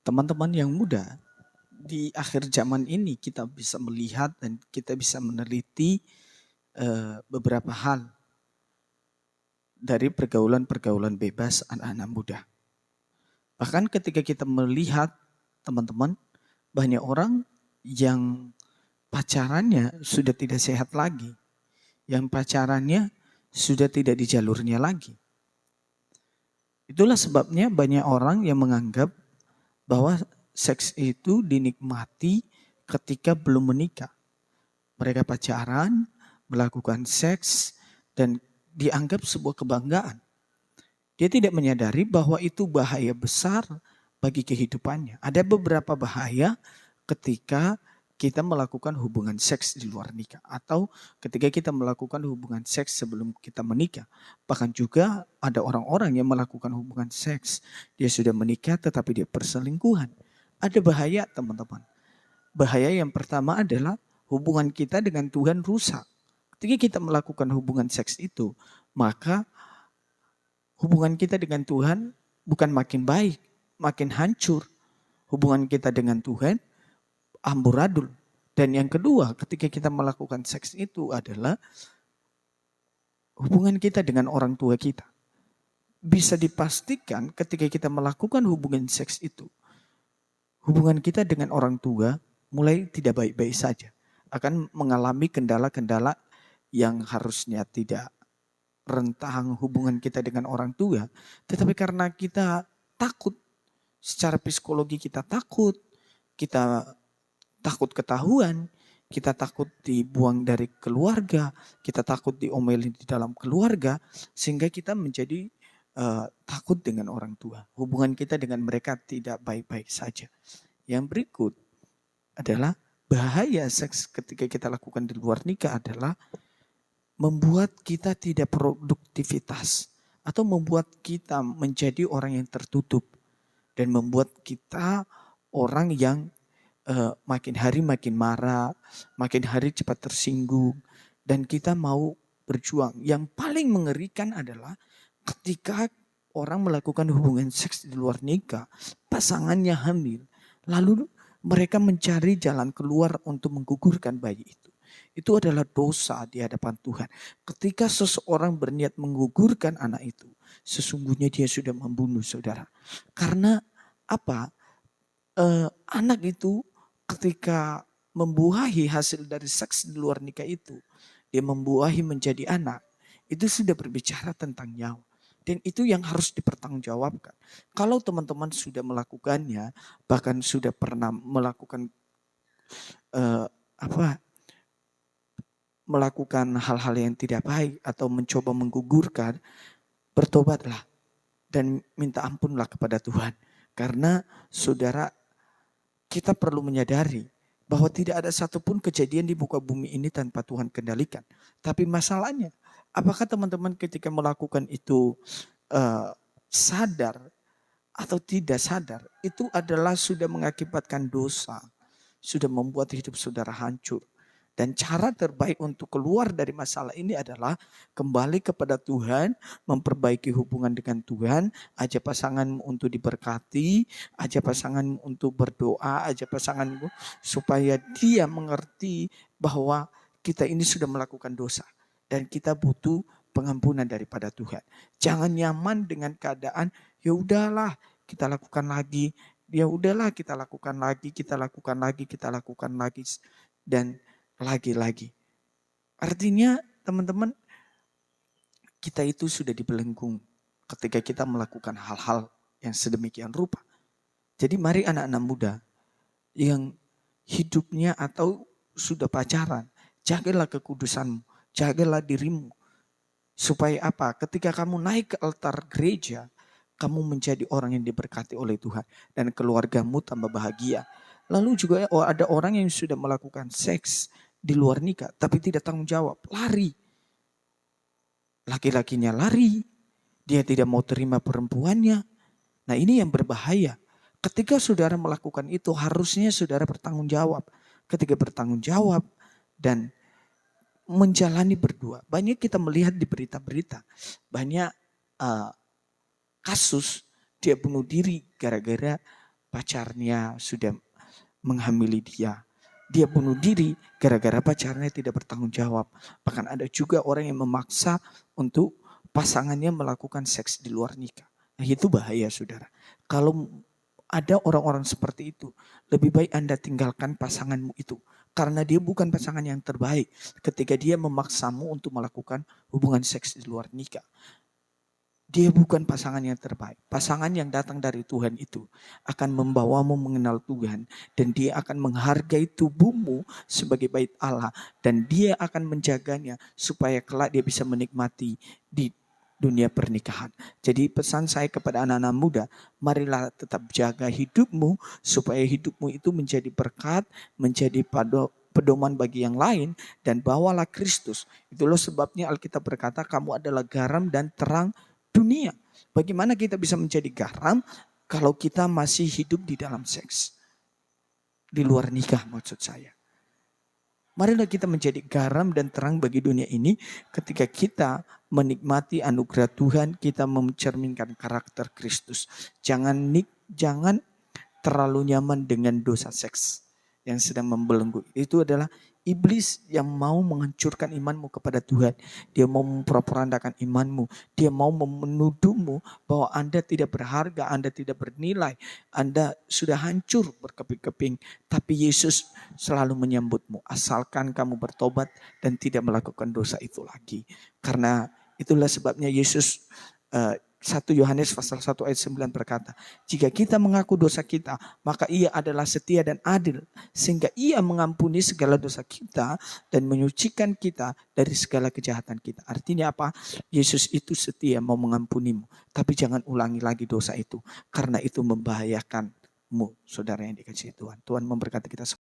Teman-teman yang muda, di akhir zaman ini kita bisa melihat dan kita bisa meneliti beberapa hal dari pergaulan-pergaulan bebas anak-anak muda. Bahkan ketika kita melihat teman-teman, banyak orang yang pacarannya sudah tidak sehat lagi, yang pacarannya sudah tidak di jalurnya lagi. Itulah sebabnya banyak orang yang menganggap bahwa seks itu dinikmati ketika belum menikah. Mereka pacaran, melakukan seks, dan dianggap sebuah kebanggaan. Dia tidak menyadari bahwa itu bahaya besar bagi kehidupannya. Ada beberapa bahaya ketika kita melakukan hubungan seks di luar nikah. Atau ketika kita melakukan hubungan seks sebelum kita menikah. Bahkan juga ada orang-orang yang melakukan hubungan seks. Dia sudah menikah tetapi dia perselingkuhan. Ada bahaya teman-teman. Bahaya yang pertama adalah hubungan kita dengan Tuhan rusak. Ketika kita melakukan hubungan seks itu, maka hubungan kita dengan Tuhan bukan makin baik, makin hancur. Hubungan kita dengan Tuhan amburadul. Dan yang kedua, ketika kita melakukan seks itu adalah hubungan kita dengan orang tua kita. Bisa dipastikan ketika kita melakukan hubungan seks itu, hubungan kita dengan orang tua mulai tidak baik-baik saja. Akan mengalami kendala-kendala yang harusnya tidak rentang hubungan kita dengan orang tua. Tetapi karena kita takut, secara psikologi kita takut ketahuan, kita takut dibuang dari keluarga, kita takut diomelin di dalam keluarga, sehingga kita menjadi takut dengan orang tua. Hubungan kita dengan mereka tidak baik-baik saja. Yang berikut adalah bahaya seks ketika kita lakukan di luar nikah adalah membuat kita tidak produktivitas atau membuat kita menjadi orang yang tertutup dan membuat kita orang yang makin hari makin marah, makin hari cepat tersinggung dan kita mau berjuang. Yang paling mengerikan adalah ketika orang melakukan hubungan seks di luar nikah, pasangannya hamil, lalu mereka mencari jalan keluar untuk menggugurkan bayi itu. Itu adalah dosa di hadapan Tuhan. Ketika seseorang berniat menggugurkan anak itu, sesungguhnya dia sudah membunuh saudara. Karena apa? Anak itu ketika membuahi hasil dari seks di luar nikah itu, dia membuahi menjadi anak, itu sudah berbicara tentang nyawa. Dan itu yang harus dipertanggungjawabkan. Kalau teman-teman sudah melakukannya, bahkan sudah pernah melakukan melakukan hal-hal yang tidak baik atau mencoba menggugurkan, bertobatlah dan minta ampunlah kepada Tuhan. Karena saudara, kita perlu menyadari bahwa tidak ada satupun kejadian di muka bumi ini tanpa Tuhan kendalikan. Tapi masalahnya, apakah teman-teman ketika melakukan itu sadar atau tidak sadar, itu adalah sudah mengakibatkan dosa, sudah membuat hidup saudara hancur. Dan cara terbaik untuk keluar dari masalah ini adalah kembali kepada Tuhan, memperbaiki hubungan dengan Tuhan, ajak pasanganmu untuk diberkati, ajak pasanganmu untuk berdoa, ajak pasanganmu supaya dia mengerti bahwa kita ini sudah melakukan dosa dan kita butuh pengampunan daripada Tuhan. Jangan nyaman dengan keadaan, ya udahlah kita lakukan lagi, ya udahlah kita lakukan lagi, kita lakukan lagi, kita lakukan lagi dan lagi-lagi. Artinya teman-teman, kita itu sudah dibelenggu ketika kita melakukan hal-hal yang sedemikian rupa. Jadi mari anak-anak muda yang hidupnya atau sudah pacaran, jagalah kekudusanmu, jagalah dirimu. Supaya apa? Ketika kamu naik ke altar gereja, kamu menjadi orang yang diberkati oleh Tuhan. Dan keluargamu tambah bahagia. Lalu juga ada orang yang sudah melakukan seks di luar nikah, tapi tidak tanggung jawab, lari. Laki-lakinya lari, dia tidak mau terima perempuannya. Nah ini yang berbahaya. Ketika saudara melakukan itu, harusnya saudara bertanggung jawab. Ketika bertanggung jawab dan menjalani berdua. Banyak kita melihat di berita-berita, banyak kasus dia bunuh diri gara-gara pacarnya sudah menghamili dia. Dia bunuh diri gara-gara pacarnya tidak bertanggung jawab. Bahkan ada juga orang yang memaksa untuk pasangannya melakukan seks di luar nikah. Nah, itu bahaya, saudara. Kalau ada orang-orang seperti itu, lebih baik Anda tinggalkan pasanganmu itu. Karena dia bukan pasangan yang terbaik ketika dia memaksamu untuk melakukan hubungan seks di luar nikah. Dia bukan pasangan yang terbaik. Pasangan yang datang dari Tuhan itu akan membawamu mengenal Tuhan. Dan dia akan menghargai tubuhmu sebagai bait Allah. Dan dia akan menjaganya supaya kelak dia bisa menikmati di dunia pernikahan. Jadi pesan saya kepada anak-anak muda, marilah tetap jaga hidupmu supaya hidupmu itu menjadi berkat, menjadi pedoman bagi yang lain, dan bawalah Kristus. Itulah sebabnya Alkitab berkata kamu adalah garam dan terang dunia. Bagaimana kita bisa menjadi garam kalau kita masih hidup di dalam seks? Di luar nikah maksud saya. Marilah kita menjadi garam dan terang bagi dunia ini ketika kita menikmati anugerah Tuhan, kita mencerminkan karakter Kristus. Jangan terlalu nyaman dengan dosa seks yang sedang membelenggu. Itu adalah iblis yang mau menghancurkan imanmu kepada Tuhan. Dia mau memporak-porandakan imanmu. Dia mau menuduhmu bahwa Anda tidak berharga, Anda tidak bernilai. Anda sudah hancur berkeping-keping. Tapi Yesus selalu menyambutmu. Asalkan kamu bertobat dan tidak melakukan dosa itu lagi. Karena itulah sebabnya Yesus 1 Yohanes pasal 1 ayat 9 berkata, jika kita mengaku dosa kita, maka ia adalah setia dan adil. Sehingga ia mengampuni segala dosa kita dan menyucikan kita dari segala kejahatan kita. Artinya apa? Yesus itu setia mau mengampunimu. Tapi jangan ulangi lagi dosa itu. Karena itu membahayakanmu, saudara yang dikasihi Tuhan. Tuhan memberkati kita semua.